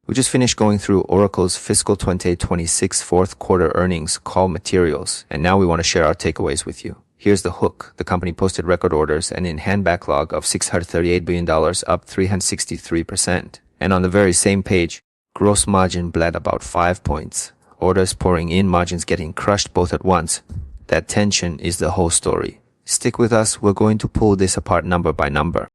We just finished going through Oracle's fiscal 2026 fourth quarter earnings call materials, and now we want to share our takeaways with you. Here's the hook. The company posted record orders and in-hand backlog of $638 billion, up 363%. And on the very same page, gross margin bled about 5 points. Orders pouring in, margins getting crushed both at once. That tension is the whole story. Stick with us, we're going to pull this apart number by number.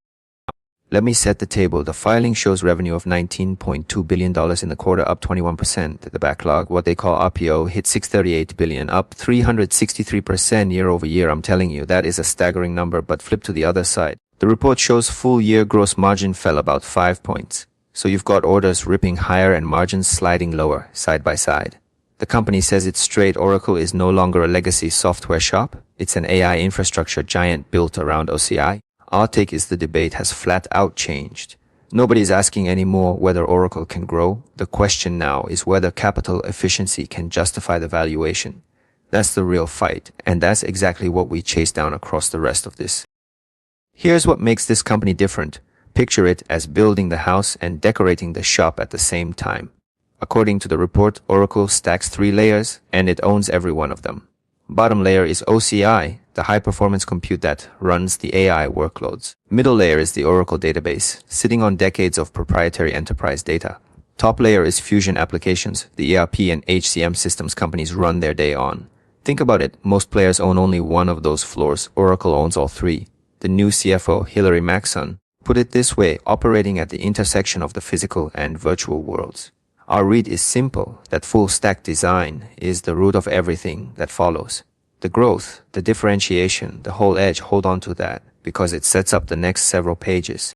Let me set the table. The filing shows revenue of $19.2 billion in the quarter, up 21%. The backlog, what they call RPO, hit $638 billion, up 363% year over year. I'm telling you, that is a staggering number, but flip to the other side. The report shows full year gross margin fell about 5 points. So you've got orders ripping higher and margins sliding lower, side by side. The company says it's straight. Oracle is no longer a legacy software shop. It's an AI infrastructure giant built around OCI. Our take is the debate has flat out changed. Nobody's asking anymore whether Oracle can grow. The question now is whether capital efficiency can justify the valuation. That's the real fight, and that's exactly what we chase down across the rest of this. Here's what makes this company different. Picture it as building the house and decorating the shop at the same time. According to the report, Oracle stacks 3 layers, and it owns every one of them. Bottom layer is OCI, the high-performance compute that runs the AI workloads. Middle layer is the Oracle database, sitting on decades of proprietary enterprise data. Top layer is Fusion Applications, the ERP and HCM systems companies run their day on. Think about it, most players own only one of those floors. Oracle owns all 3. The new CFO, Hilary Maxson, put it this way, operating at the intersection of the physical and virtual worlds. Our read is simple, that full stack design is the root of everything that follows. The growth, the differentiation, the whole edge, hold on to that, because it sets up the next several pages.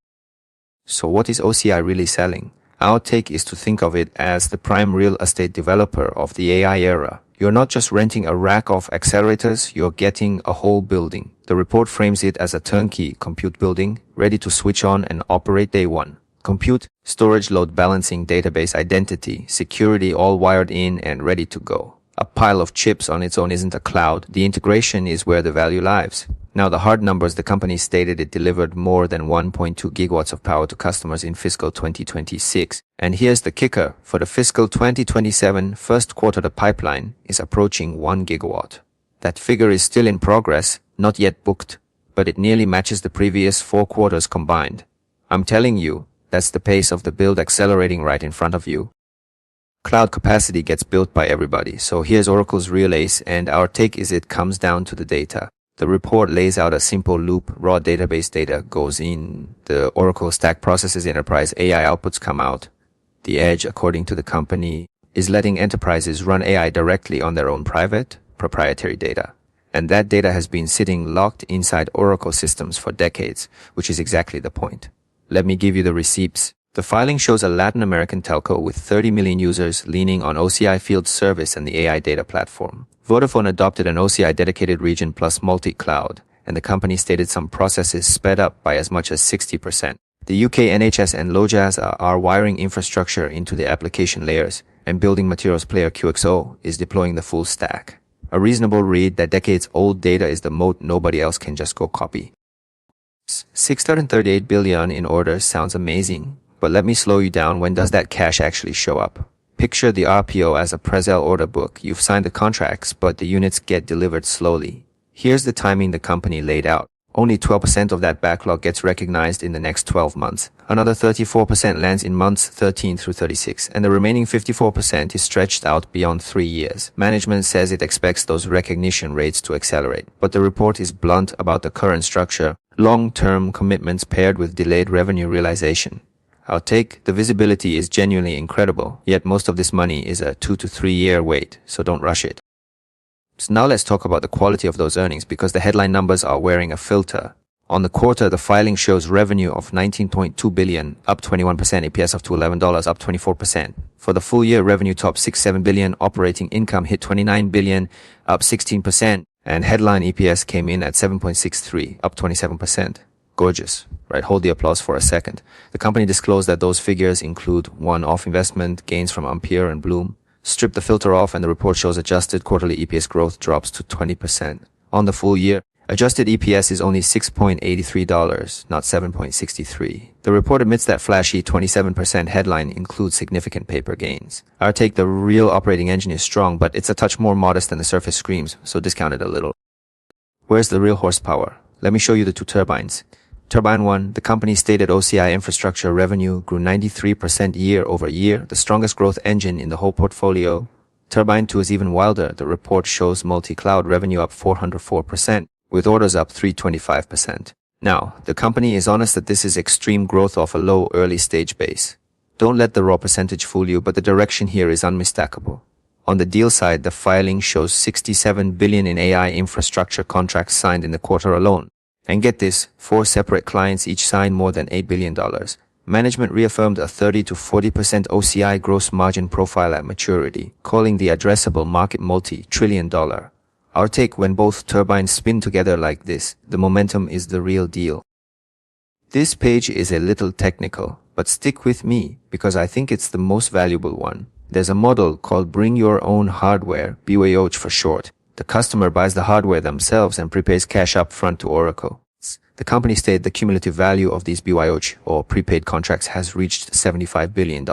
So what is OCI really selling? Our take is to think of it as the prime real estate developer of the AI era. You're not just renting a rack of accelerators, you're getting a whole building. The report frames it as a turnkey compute building, ready to switch on and operate day one. Compute, storage, load balancing, database, identity, security, all wired in and ready to go. A pile of chips on its own isn't a cloud. The integration is where the value lies. Now the hard numbers, the company stated it delivered more than 1.2 gigawatts of power to customers in fiscal 2026. And here's the kicker. For the fiscal 2027 first quarter, the pipeline is approaching 1 gigawatt. That figure is still in progress, not yet booked, but it nearly matches the previous 4 quarters combined. I'm telling you, that's the pace of the build accelerating right in front of you. Cloud capacity gets built by everybody, so here's Oracle's real ace, and our take is it comes down to the data. The report lays out a simple loop. Raw database data goes in. The Oracle stack processes enterprise AI outputs come out. The edge, according to the company, is letting enterprises run AI directly on their own private, proprietary data. And that data has been sitting locked inside Oracle systems for decades, which is exactly the point. Let me give you the receipts. The filing shows a Latin American telco with 30 million users leaning on OCI Field Service and the AI data platform. Vodafone adopted an OCI dedicated region plus multi-cloud, and the company stated some processes sped up by as much as 60%. The UK NHS and LoJazz are wiring infrastructure into the application layers, and building materials player QXO is deploying the full stack. A reasonable read that decades-old data is the moat nobody else can just go copy. $638 billion in orders sounds amazing, but let me slow you down. When does that cash actually show up? Picture the RPO as a Presale order book. You've signed the contracts, but the units get delivered slowly. Here's the timing the company laid out. Only 12% of that backlog gets recognized in the next 12 months. Another 34% lands in months 13 through 36, and the remaining 54% is stretched out beyond 3 years. Management says it expects those recognition rates to accelerate, but the report is blunt about the current structure. Long-term commitments paired with delayed revenue realization. Our take, the visibility is genuinely incredible, yet most of this money is a 2 to 3 year wait, so don't rush it. So now let's talk about the quality of those earnings, because the headline numbers are wearing a filter. On the quarter, the filing shows revenue of $19.2 billion, up 21%, EPS of $11, up 24%. For the full year, revenue topped $67 billion, operating income hit $29 billion, up 16%, and headline EPS came in at 7.63, up 27%. Gorgeous, right? Hold the applause for a second. The company disclosed that those figures include one-off investment gains from Ampere and Bloom. Strip the filter off and the report shows adjusted quarterly EPS growth drops to 20%. On the full year, Adjusted EPS is only $6.83, not $7.63. The report admits that flashy 27% headline includes significant paper gains. Our take, the real operating engine is strong, but it's a touch more modest than the surface screams, so discount it a little. Where's the real horsepower? Let me show you the two turbines. Turbine 1, the company's stated OCI infrastructure revenue grew 93% year over year, the strongest growth engine in the whole portfolio. Turbine 2 is even wilder. The report shows multi-cloud revenue up 404%, with orders up 325%. Now, the company is honest that this is extreme growth off a low early stage base. Don't let the raw percentage fool you, but the direction here is unmistakable. On the deal side, the filing shows $67 billion in AI infrastructure contracts signed in the quarter alone. And get this, 4 separate clients each signed more than $8 billion. Management reaffirmed a 30 to 40% OCI gross margin profile at maturity, calling the addressable market multi-trillion dollar. Our take, when both turbines spin together like this, the momentum is the real deal. This page is a little technical, but stick with me because I think it's the most valuable one. There's a model called Bring Your Own Hardware, BYOH for short. The customer buys the hardware themselves and prepays cash up front to Oracle. The company stated the cumulative value of these BYOH or prepaid contracts has reached $75 billion.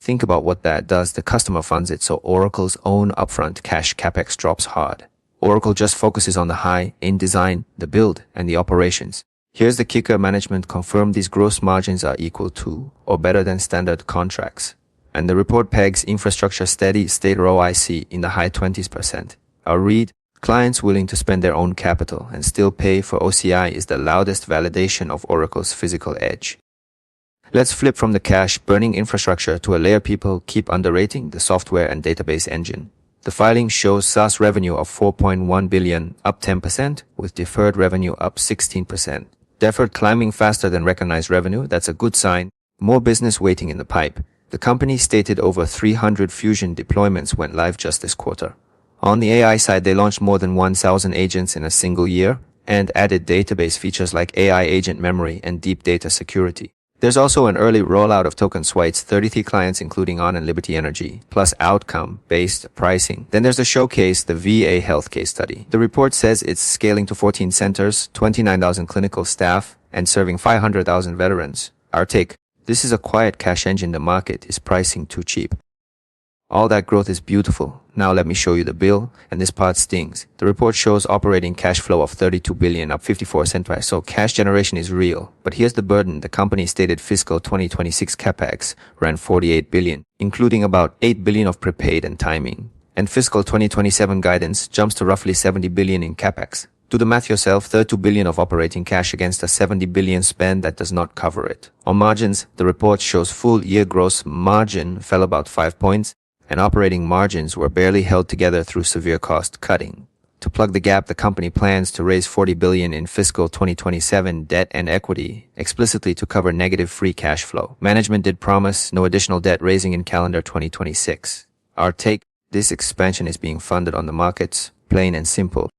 Think about what that does. The customer funds it, so Oracle's own upfront cash CapEx drops hard. Oracle just focuses on the high-end design, the build, and the operations. Here's the kicker: management confirmed these gross margins are equal to or better than standard contracts. And the report pegs infrastructure steady state ROIC in the high 20%. I'll read, clients willing to spend their own capital and still pay for OCI is the loudest validation of Oracle's physical edge. Let's flip from the cash-burning infrastructure to a layer people keep underrating: the software and database engine. The filing shows SaaS revenue of $4.1 billion, up 10%, with deferred revenue up 16%. Deferred climbing faster than recognized revenue, that's a good sign. More business waiting in the pipe. The company stated over 300 Fusion deployments went live just this quarter. On the AI side, they launched more than 1,000 agents in a single year and added database features like AI agent memory and deep data security. There's also an early rollout of token swipes, 33 clients including On and Liberty Energy, plus outcome-based pricing. Then there's the showcase, the VA health case study. The report says it's scaling to 14 centers, 29,000 clinical staff, and serving 500,000 veterans. Our take: this is a quiet cash engine. The market is pricing too cheap. All that growth is beautiful. Now let me show you the bill, and this part stings. The report shows operating cash flow of $32 billion, up 54%, so cash generation is real. But here's the burden. The company stated fiscal 2026 CapEx ran $48 billion, including about $8 billion of prepaid and timing. And fiscal 2027 guidance jumps to roughly $70 billion in CapEx. Do the math yourself: $32 billion of operating cash against a $70 billion spend that does not cover it. On margins, the report shows full year gross margin fell about 5 points, and operating margins were barely held together through severe cost cutting. To plug the gap, the company plans to raise $40 billion in fiscal 2027 debt and equity, explicitly to cover negative free cash flow. Management did promise no additional debt raising in calendar 2026. Our take: this expansion is being funded on the markets, plain and simple.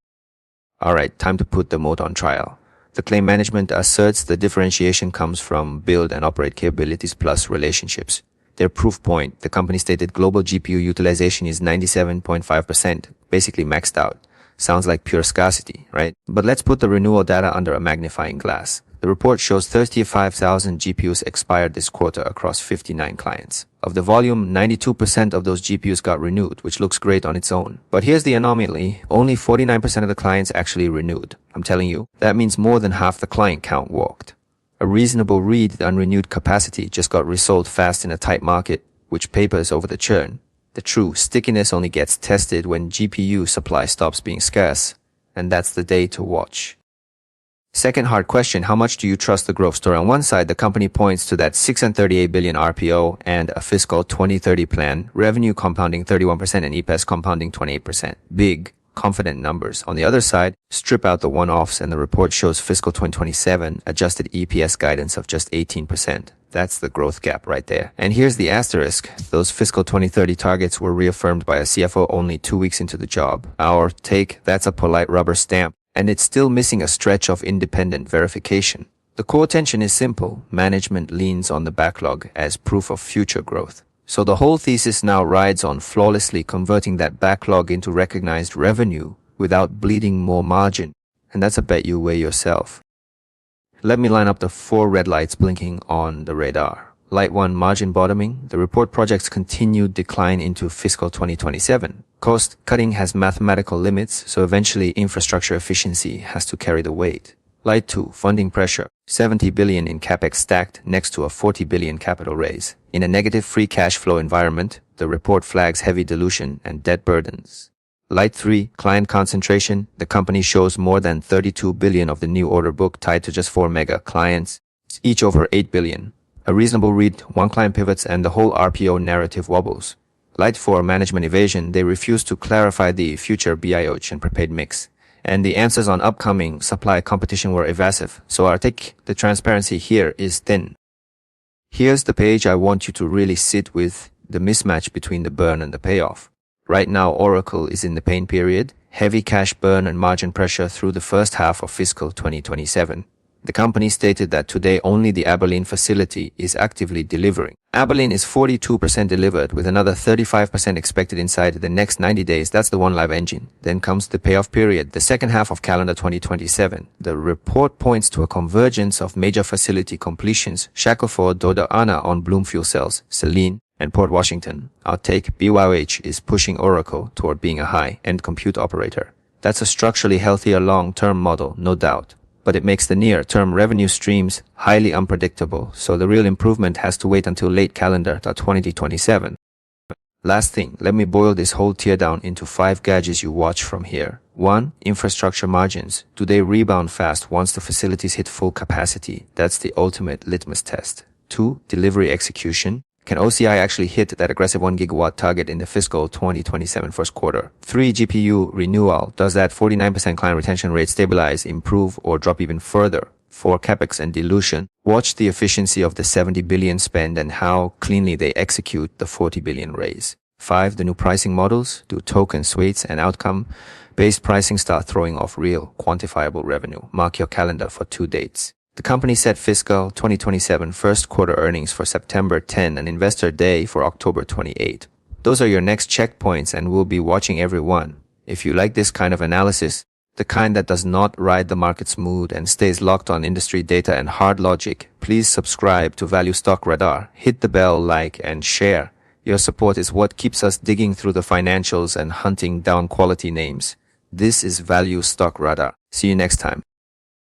Alright, time to put the Moat on trial. The claim management asserts the differentiation comes from build and operate capabilities plus relationships. Their proof point: the company stated global GPU utilization is 97.5%, basically maxed out. Sounds like pure scarcity, right? But let's put the renewal data under a magnifying glass. The report shows 35,000 GPUs expired this quarter across 59 clients. Of the volume, 92% of those GPUs got renewed, which looks great on its own. But here's the anomaly: only 49% of the clients actually renewed. I'm telling you, that means more than half the client count walked. A reasonable read: the unrenewed capacity just got resold fast in a tight market, which papers over the churn. The true stickiness only gets tested when GPU supply stops being scarce, and that's the day to watch. Second hard question: how much do you trust the growth story? On one side, the company points to that $638 billion RPO and a fiscal 2030 plan, revenue compounding 31% and EPS compounding 28%. Big, confident numbers. On the other side, strip out the one-offs and the report shows fiscal 2027 adjusted EPS guidance of just 18%. That's the growth gap right there. And here's the asterisk: those fiscal 2030 targets were reaffirmed by a CFO only 2 weeks into the job. Our take: that's a polite rubber stamp, and it's still missing a stretch of independent verification. The core tension is simple: management leans on the backlog as proof of future growth. So the whole thesis now rides on flawlessly converting that backlog into recognized revenue without bleeding more margin. And that's a bet you weigh yourself. Let me line up the 4 red lights blinking on the radar. Light 1, margin bottoming. The report projects continued decline into fiscal 2027. Cost cutting has mathematical limits, so eventually infrastructure efficiency has to carry the weight. Light 2, funding pressure. 70 billion in CapEx stacked next to a 40 billion capital raise. In a negative free cash flow environment, the report flags heavy dilution and debt burdens. Light 3, client concentration. The company shows more than 32 billion of the new order book tied to just 4 mega clients, each over 8 billion. A reasonable read, 1 client pivots and the whole RPO narrative wobbles. Light 4, management evasion. They refuse to clarify the future BYOH and prepaid mix. And the answers on upcoming supply competition were evasive, so our take the transparency here is thin. Here's the page I want you to really sit with, the mismatch between the burn and the payoff. Right now, Oracle is in the pain period, heavy cash burn and margin pressure through the first half of fiscal 2027. The company stated that today only the Abilene facility is actively delivering. Abilene is 42% delivered with another 35% expected inside the next 90 days. That's the one live engine. Then comes the payoff period, the second half of calendar 2027. The report points to a convergence of major facility completions, Shackleford, Dodoana on Bloom Fuel Cells, Saline, and Port Washington. Our take, BYOH is pushing Oracle toward being a high-end compute operator. That's a structurally healthier long-term model, no doubt. But it makes the near-term revenue streams highly unpredictable, so the real improvement has to wait until late calendar 2027. Last thing, let me boil this whole teardown into 5 gauges you watch from here. 1. Infrastructure margins. Do they rebound fast once the facilities hit full capacity? That's the ultimate litmus test. 2. Delivery execution. Can OCI actually hit that aggressive 1 gigawatt target in the fiscal 2027 first quarter? 3. GPU renewal. Does that 49% client retention rate stabilize, improve, or drop even further? 4. CapEx and dilution. Watch the efficiency of the 70 billion spend and how cleanly they execute the 40 billion raise. 5. The new pricing models. Do tokens, weights, and outcome-based pricing start throwing off real, quantifiable revenue? Mark your calendar for 2 dates. The company set fiscal 2027 first quarter earnings for September 10 and Investor Day for October 28. Those are your next checkpoints and we'll be watching every one. If you like this kind of analysis, the kind that does not ride the market's mood and stays locked on industry data and hard logic, please subscribe to Value Stock Radar, hit the bell, like, and share. Your support is what keeps us digging through the financials and hunting down quality names. This is Value Stock Radar. See you next time.